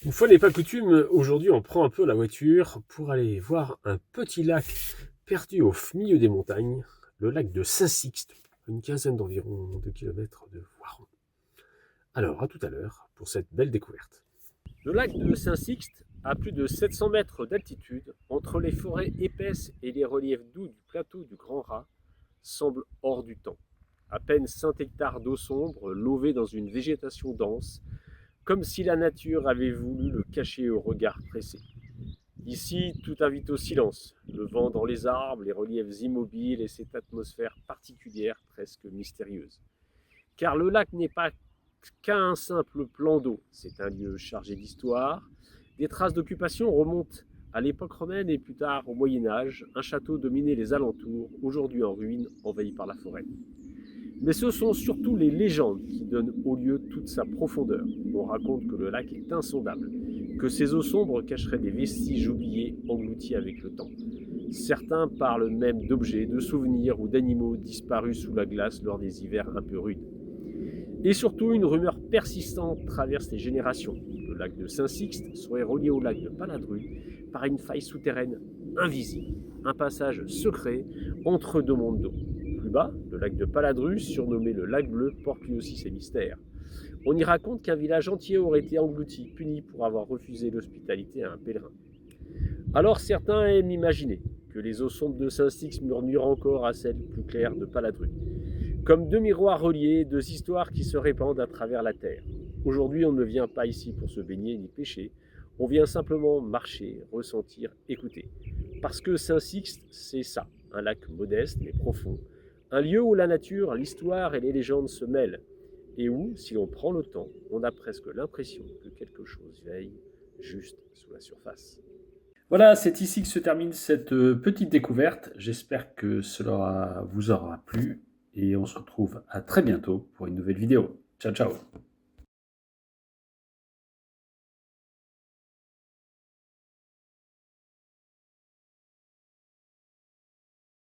Une fois n'est pas coutume, aujourd'hui on prend un peu la voiture pour aller voir un petit lac perdu au milieu des montagnes, le lac de Saint-Sixte, une quinzaine d'environ de kilomètres de Voiron. Alors à tout à l'heure pour cette belle découverte. Le lac de Saint-Sixte a plus de 700 mètres d'altitude, entre les forêts épaisses et les reliefs doux du plateau du Grand Raz, semble hors du temps. À peine 5 hectares d'eau sombre, lové dans une végétation dense, comme si la nature avait voulu le cacher au regard pressé. Ici, tout invite au silence, le vent dans les arbres, les reliefs immobiles et cette atmosphère particulière presque mystérieuse. Car le lac n'est pas qu'un simple plan d'eau, c'est un lieu chargé d'histoire. Des traces d'occupation remontent à l'époque romaine et plus tard au Moyen Âge. Un château dominait les alentours, aujourd'hui en ruine, envahi par la forêt. Mais ce sont surtout les légendes qui donnent au lieu toute sa profondeur. On raconte que le lac est insondable, que ses eaux sombres cacheraient des vestiges oubliés, engloutis avec le temps. Certains parlent même d'objets, de souvenirs ou d'animaux disparus sous la glace lors des hivers un peu rudes. Et surtout, une rumeur persistante traverse les générations. Le lac de Saint-Sixte serait relié au lac de Paladru par une faille souterraine invisible, un passage secret entre deux mondes d'eau. Plus bas, le lac de Paladru, surnommé le lac bleu, porte lui aussi ses mystères. On y raconte qu'un village entier aurait été englouti, puni pour avoir refusé l'hospitalité à un pèlerin. Alors certains aiment imaginer que les eaux sombres de Saint-Sixte murmurent encore à celles plus claires de Paladru. Comme deux miroirs reliés, deux histoires qui se répandent à travers la terre. Aujourd'hui, on ne vient pas ici pour se baigner ni pêcher, on vient simplement marcher, ressentir, écouter. Parce que Saint-Sixte, c'est ça, un lac modeste mais profond, un lieu où la nature, l'histoire et les légendes se mêlent, et où, si l'on prend le temps, on a presque l'impression que quelque chose veille juste sous la surface. Voilà, c'est ici que se termine cette petite découverte. J'espère que cela vous aura plu et on se retrouve à très bientôt pour une nouvelle vidéo. Ciao, ciao!